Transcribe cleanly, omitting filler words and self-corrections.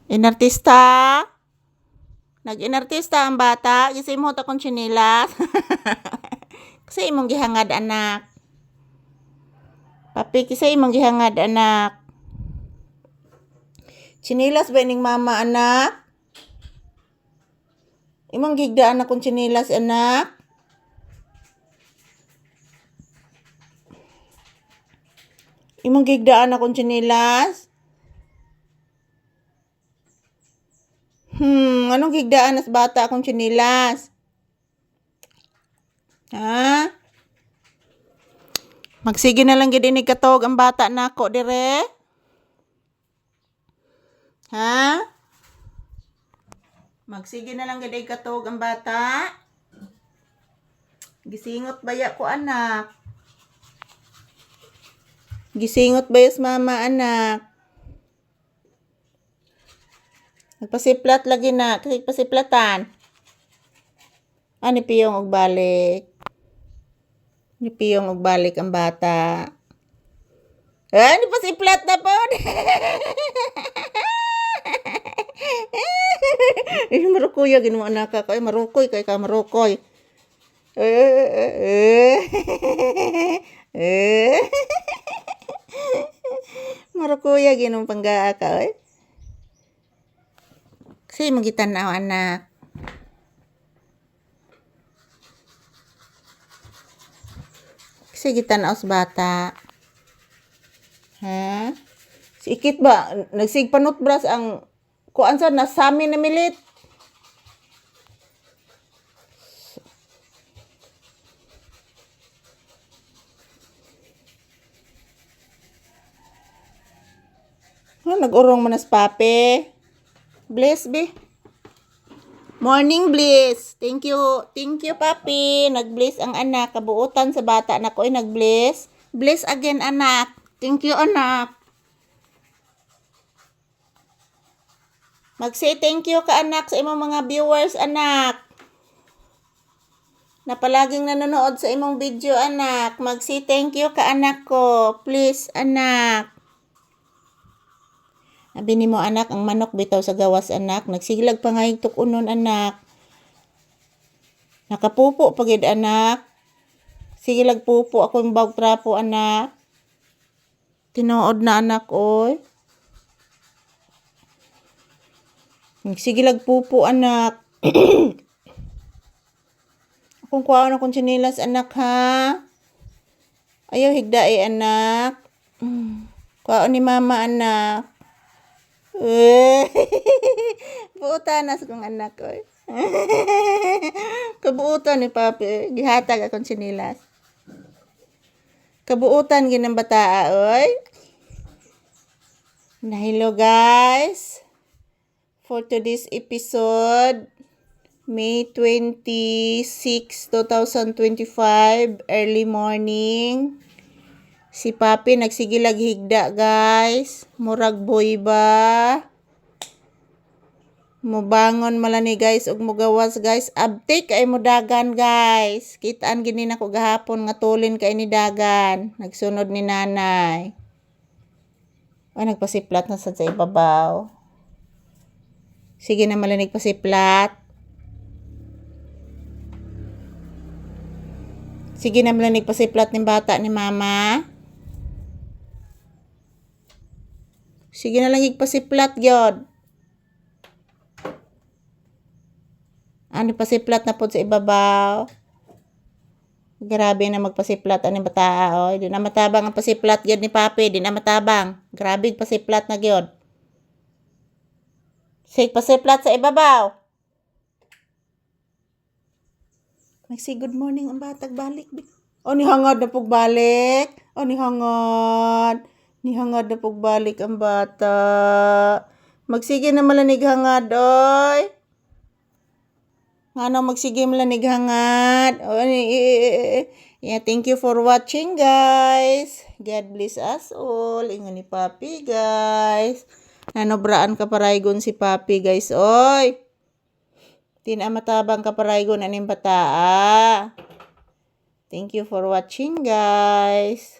Inartista? Nag-inartista ang bata? Kasi mo ta kong chinilas? Kasi imong gihangad anak. Papi, kasi imong gihangad anak. Chinilas ba ining mama anak? Imong gigdaan akong chinilas anak? Imong gigdaan akong chinilas? Anong gigdaan as bata akong chinilas? Ha? Magsige na lang gid ini katog ang bata nako dire. Ha? Magsige na lang gid katog ang bata. Gisingot baya ko anak. Gisingot bayas mama anak. Nagpasiplat lagi na. Kasi pasiplatan. Ni piyong og balik. Ni piyong og balik ang bata. Ni pasiplat na po. Marukoy gin mo anak ka. Marukoy kay ka marukoy. Marukoy gin mo panggaa ka. Kasi magitanaw anak. Kasi gitanaw sa bata. Ha? Si Ikit ba? Nagsigpanot bras ang kuan sa nasami na milit. Nag-urong manas pape. Bless be. Morning bliss. Thank you. Thank you papi. Nag-bless ang anak. Kabuutan sa bata na ko ay nag-bless. Bless again anak. Thank you anak. Mag-say thank you ka anak sa imong mga viewers anak. Na palaging nanonood sa imong video anak. Mag-say thank you ka anak ko. Please anak. Abi ni mo anak, ang manok bitaw sa gawas anak. Nagsiglag pa nga yung tukunon anak. Nakapupo pagid anak. Siglag pupo ako yung bawg trapo anak. Tinuod na anak oy. Nagsiglag pupo anak. Akong kuwaon akong chinilas anak ha. Ayaw higdae anak. Kuwaon ni mama anak. Buutan na sa kong anak ko. Kabuutan ni papi. Gihatag akong sinilas. Kabuutan ginang bataa, oy. Na hello guys. For today's episode, May 26, 2025, early morning. Si papi nagsigilag higda guys. Murag boy ba? Mubangon malani guys ug mugawas guys. Abtik ay mudagan guys. Kitaan gini nako gahapon nga tulin kay ni dagan. Nagsunod ni nanay. Ay nagpasiplat na sad sa ibabaw. Sige na malanig pasiplat. Sige na malanig pasiplat ni bata ni mama. Sige na lang igpasiplat gyud. Ani pasiplat na pod sa ibabaw. Grabe na magpasiplat ani bataa oy. Di na matabang ang pasiplat gyud ni papi, di na matabang. Grabe pasiplat na gyud. Sige pasiplat sa ibabaw. Magsi good morning ang batag balik. O ni hangad na pug balik. O ni hangad. Nihangad na pagbalik ang bata. Magsige na malanig hangad, oy. Ngano magsige malanig hangad. Yeah, thank you for watching, guys. God bless us all. Ingon ni Papi, guys. Nanobraan ka paraygon si Papi, guys, oy. Tinamatabang ka paraygon aning bataa. Thank you for watching, guys.